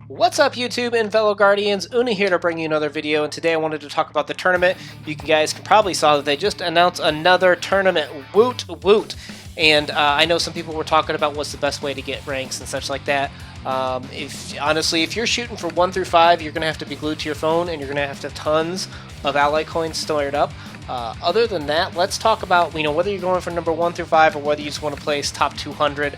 What's up YouTube and fellow Guardians, Una here to bring you another video, and today I wanted to talk about the tournament. You guys probably saw that they just announced another tournament, woot woot. And I know some people were talking about what's the best way to get ranks and such like that. Honestly, if you're shooting for 1 through 5, you're going to have to be glued to your phone and you're going to have tons of ally coins stored up. Other than that, let's talk about whether you're going for number 1 through 5 or whether you just want to place top 200.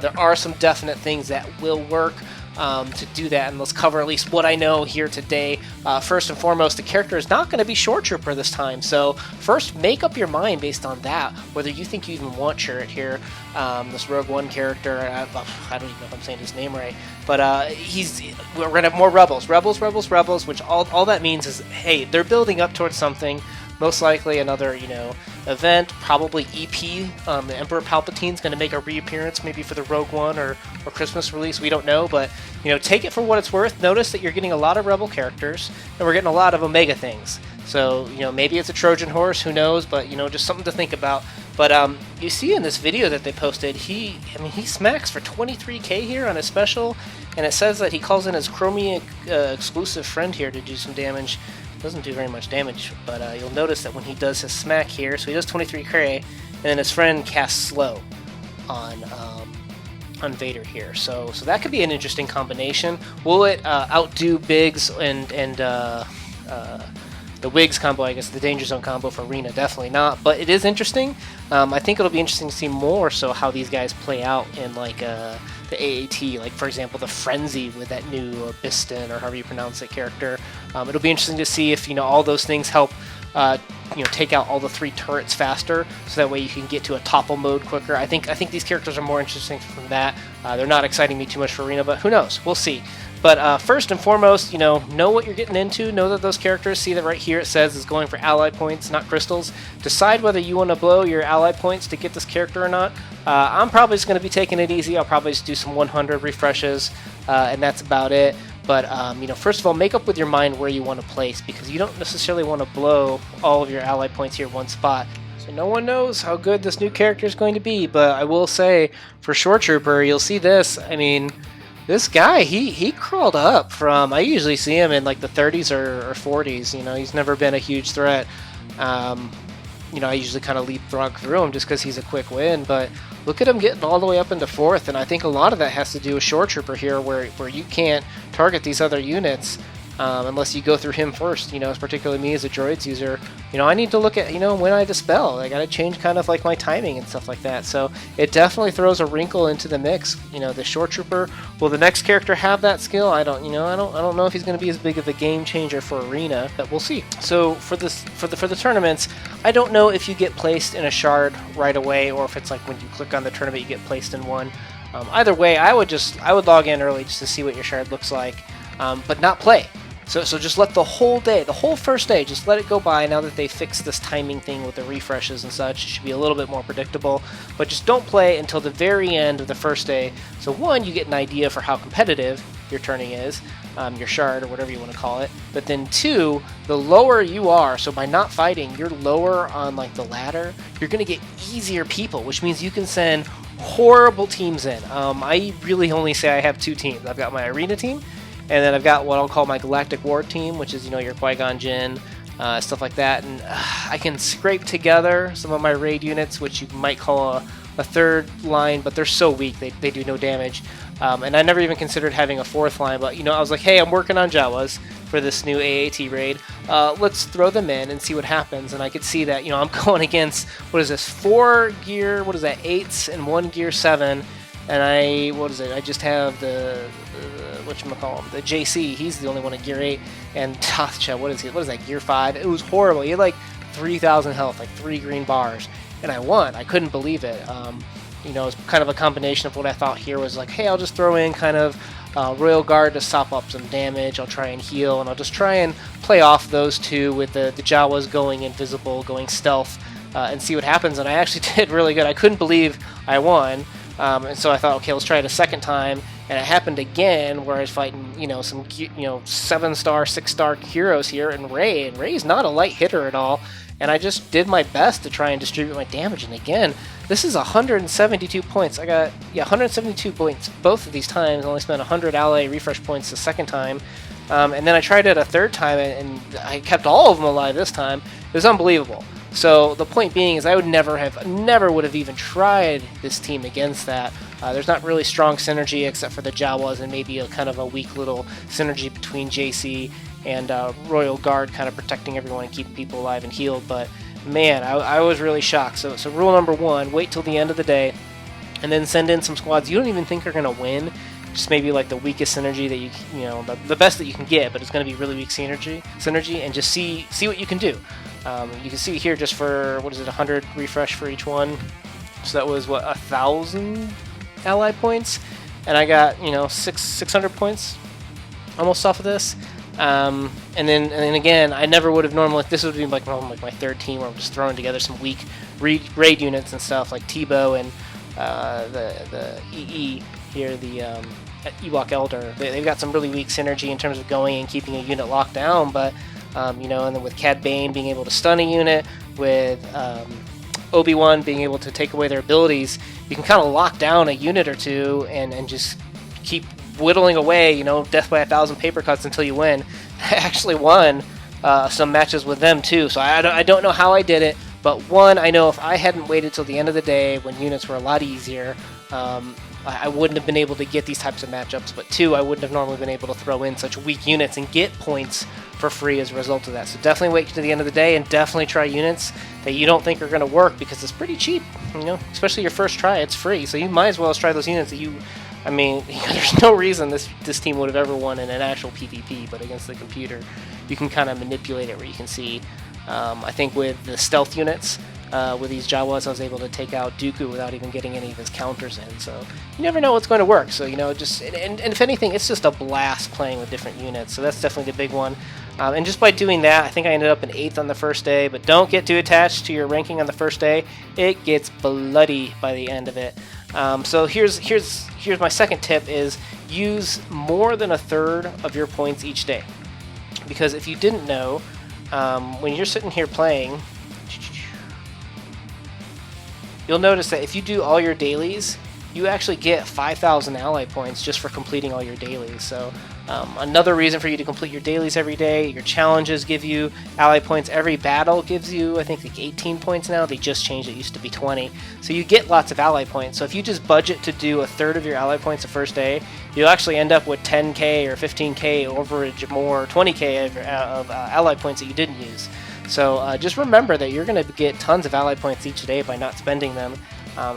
There are some definite things that will work to do that, and let's cover at least what I know here today. First and foremost, the character is not going to be Short Trooper this time, so first make up your mind based on that, whether you think you even want Short here. This Rogue One character, I don't even know if I'm saying his name right, but we're going to have more Rebels, which all that means is, hey, they're building up towards something. Most likely another, event, probably EP. The Emperor Palpatine's going to make a reappearance, maybe for the Rogue One or Christmas release. We don't know, but take it for what it's worth. Notice that you're getting a lot of Rebel characters, and we're getting a lot of Omega things. So maybe it's a Trojan horse, who knows? But just something to think about. But you see in this video that they posted, he smacks for 23k here on his special, and it says that he calls in his Chromia exclusive friend here to do some damage. Doesn't do very much damage, but you'll notice that when he does his smack here, so he does 23k, and then his friend casts slow on Vader here. So that could be an interesting combination. Will it outdo Biggs and the Wigs combo, I guess, the Danger Zone combo for Arena? Definitely not, but it is interesting. I think it'll be interesting to see more so how these guys play out in the AAT, like for example the Frenzy with that new Biston, or however you pronounce it, character. It'll be interesting to see if all those things help take out all the 3 turrets faster, so that way you can get to a topple mode quicker. I think these characters are more interesting from that. They're not exciting me too much for Arena, but who knows? We'll see. But first and foremost, know what you're getting into. Know that those characters, see that right here it says is going for ally points, not crystals. Decide whether you want to blow your ally points to get this character or not. I'm probably just going to be taking it easy. I'll probably just do some 100 refreshes, and that's about it. But first of all, make up with your mind where you want to place, because you don't necessarily want to blow all of your ally points here one spot. So no one knows how good this new character is going to be, but I will say, for Short Trooper, you'll see this. This guy, he crawled up from, I usually see him in like the 30s or 40s. He's never been a huge threat. I usually kind of leapfrog through him just because he's a quick win, but look at him getting all the way up into 4th, and I think a lot of that has to do with Short Trooper here, where you can't target these other units unless you go through him first. Particularly me as a droids user, I need to look at, when I dispel. I gotta change kind of like my timing and stuff like that. So it definitely throws a wrinkle into the mix. The Short Trooper, will the next character have that skill? I don't know if he's going to be as big of a game changer for Arena, but we'll see. So for the tournaments, I don't know if you get placed in a shard right away, or if it's like when you click on the tournament you get placed in one. Either way, I would log in early just to see what your shard looks like, but not play. So just let the whole first day, just let it go by. Now that they fixed this timing thing with the refreshes and such, it should be a little bit more predictable. But just don't play until the very end of the first day. So one, you get an idea for how competitive your turning is, your shard, or whatever you want to call it. But then 2, the lower you are, so by not fighting, you're lower on like the ladder, you're going to get easier people, which means you can send horrible teams in. I really only say I have 2 teams. I've got my Arena team, and then I've got what I'll call my Galactic War team, which is, your Qui-Gon Jinn, stuff like that. And I can scrape together some of my raid units, which you might call a third line, but they're so weak, they do no damage. And I never even considered having a 4th line, but, I was like, hey, I'm working on Jawas for this new AAT raid. Let's throw them in and see what happens. And I could see that, I'm going against, 4 gear, 8s and 1 gear 7. And I just have the whatchamacallit, the JC, he's the only one at gear 8, and Tothcha, what is that, gear 5? It was horrible. He had like 3,000 health, like 3 green bars, and I won. I couldn't believe it. It was kind of a combination of what I thought here was like, hey, I'll just throw in kind of Royal Guard to sop up some damage, I'll try and heal, and I'll just try and play off those 2 with the Jawas going invisible, going stealth, and see what happens. And I actually did really good. I couldn't believe I won. And so I thought, okay, let's try it a second time, and it happened again where I was fighting, some 7-star, 6-star heroes here, and Rey's not a light hitter at all, and I just did my best to try and distribute my damage. And again, this is 172 points. I got 172 points both of these times. I only spent 100 ally refresh points the second time, and then I tried it a third time, and I kept all of them alive this time. It was unbelievable. So the point being is I would never would have even tried this team against that. There's not really strong synergy except for the Jawas and maybe a kind of a weak little synergy between JC and Royal Guard, kind of protecting everyone and keeping people alive and healed. But man, I was really shocked. So rule number one, wait till the end of the day and then send in some squads you don't even think are going to win. Just maybe like the weakest synergy that you know, the best that you can get, but it's going to be really weak synergy, and just see what you can do. You can see here just for, what is it, 100 refresh for each one. So that was, what, 1,000 ally points? And I got, you know, 600 points almost off of this. And then again, I never would have normally, this would be like my third team where I'm just throwing together some weak raid units and stuff like Tebow and the EE here, the Ewok Elder. They've got some really weak synergy in terms of going and keeping a unit locked down, but you know, and then with Cad Bane being able to stun a unit, with Obi-Wan being able to take away their abilities, you can kind of lock down a unit or two and just keep whittling away, you know, death by 1,000 paper cuts until you win. I actually won some matches with them too, so I don't know how I did it, but one, I know if I hadn't waited till the end of the day when units were a lot easier, I wouldn't have been able to get these types of matchups, but two, I wouldn't have normally been able to throw in such weak units and get points for free as a result of that. So definitely wait to the end of the day and definitely try units that you don't think are going to work, because it's pretty cheap, you know, especially your first try, it's free, so you might as well try those units that you, I mean, there's no reason this team would have ever won in an actual PvP, but against the computer, you can kind of manipulate it where you can see. I think with the stealth units, with these Jawas, I was able to take out Dooku without even getting any of his counters in, so you never know what's going to work. So, you know, just, and if anything, it's just a blast playing with different units, so that's definitely the big one. And just by doing that, I think I ended up in 8th on the first day, but don't get too attached to your ranking on the first day. It gets bloody by the end of it. So here's my second tip is use more than 1/3 of your points each day. Because if you didn't know, when you're sitting here playing, you'll notice that if you do all your dailies, you actually get 5,000 ally points just for completing all your dailies. So another reason for you to complete your dailies every day. Your challenges give you ally points. Every battle gives you, I think, like 18 points now. They just changed it. Used to be 20. So you get lots of ally points. So if you just budget to do 1/3 of your ally points the first day, you'll actually end up with 10k or 15k overage more, 20k of ally points that you didn't use. So just remember that you're going to get tons of ally points each day by not spending them.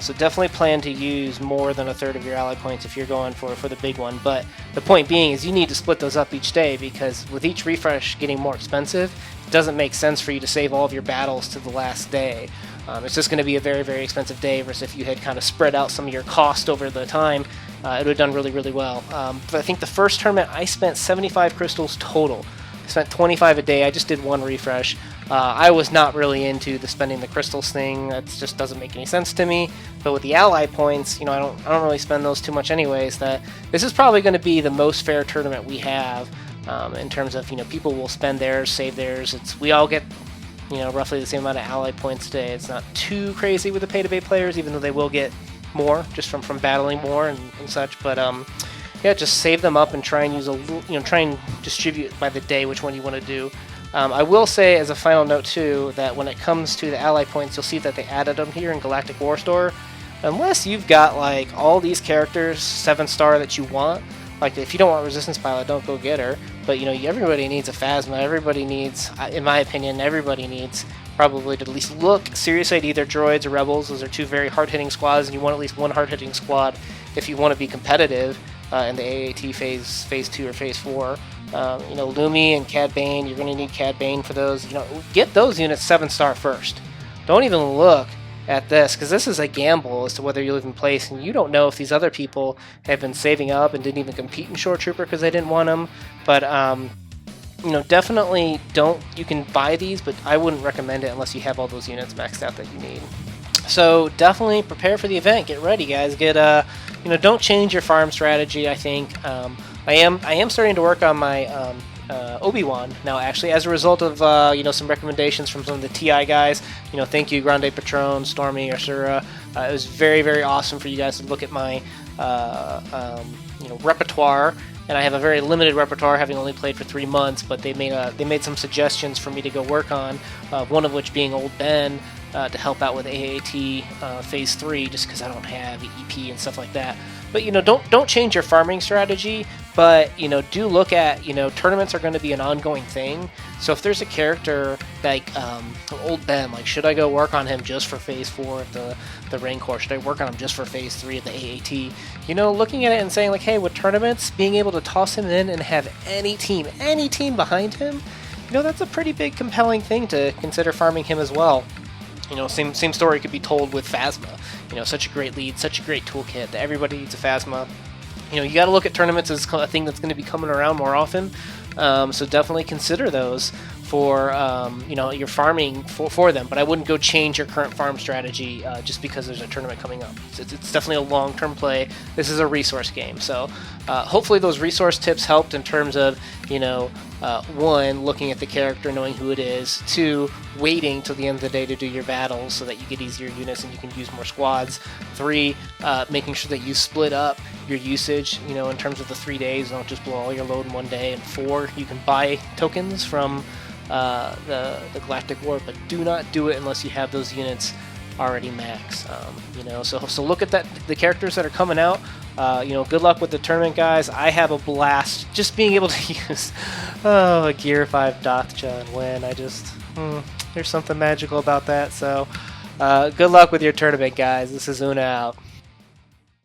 So definitely plan to use more than 1/3 of your ally points if you're going for the big one. But the point being is you need to split those up each day, because with each refresh getting more expensive, it doesn't make sense for you to save all of your battles to the last day. It's just going to be a very, very expensive day versus if you had kind of spread out some of your cost over the time, it would have done really, really well. But I think the first tournament I spent 75 crystals total. I spent 25 a day. I just did one refresh. I was not really into the spending the crystals thing. That just doesn't make any sense to me. But with the ally points, you know, I don't really spend those too much anyways. That this is probably going to be the most fair tournament we have in terms of, you know, people will spend theirs, save theirs. We all get, you know, roughly the same amount of ally points today. It's not too crazy with the pay-to-pay players, even though they will get more just from battling more and such. But yeah, just save them up and try and use try and distribute by the day which one you want to do. I will say as a final note too that when it comes to the ally points, you'll see that they added them here in Galactic War Store. Unless you've got like all these characters 7-star that you want, like if you don't want Resistance Pilot, don't go get her. But you know, everybody needs a Phasma. Everybody needs, in my opinion, everybody needs probably to at least look seriously at either droids or rebels. Those are two very hard-hitting squads, and you want at least one hard-hitting squad if you want to be competitive in the AAT phase 2 or phase 4. You know, Lumi and Cad Bane, you're going to need Cad Bane for those. You know, get those units 7-star first. Don't even look at this, because this is a gamble as to whether you'll even place, and you don't know if these other people have been saving up and didn't even compete in Shore Trooper because they didn't want them. But you know, definitely don't. You can buy these, but I wouldn't recommend it unless you have all those units maxed out that you need. So definitely prepare for the event. Get ready, guys. Get you know, don't change your farm strategy. I think I am starting to work on my Obi-Wan now, actually, as a result of you know, some recommendations from some of the TI guys. You know, thank you, Grande Patron, Stormy, Ursura. It was very, very awesome for you guys to look at my you know, repertoire. And I have a very limited repertoire, having only played for 3 months. But they made some suggestions for me to go work on. One of which being Old Ben, to help out with AAT Phase 3, just because I don't have EP and stuff like that. But, you know, don't change your farming strategy. But, you know, do look at, you know, tournaments are going to be an ongoing thing. So if there's a character like Old Ben, like, should I go work on him just for Phase 4 of the Rancor? Should I work on him just for Phase 3 of the AAT? You know, looking at it and saying, like, hey, with tournaments, being able to toss him in and have any team behind him, you know, that's a pretty big compelling thing to consider farming him as well. You know, same story could be told with Phasma. You know, such a great lead, such a great toolkit that everybody needs a Phasma. You know, you got to look at tournaments as a thing that's going to be coming around more often. So definitely consider those for you know, your farming for them. But I wouldn't go change your current farm strategy just because there's a tournament coming up. It's definitely a long-term play. This is a resource game, so hopefully those resource tips helped in terms of, you know, 1, looking at the character, knowing who it is. 2, waiting till the end of the day to do your battles so that you get easier units and you can use more squads. 3, making sure that you split up your usage, you know, in terms of the 3 days. Don't just blow all your load in one day. And 4, you can buy tokens from the Galactic War, but do not do it unless you have those units already max. You know, so look at the characters that are coming out. You know, good luck with the tournament, guys. I have a blast just being able to use a Gear 5 Dathcha and win. I just there's something magical about that. So good luck with your tournament, guys. This is Una out.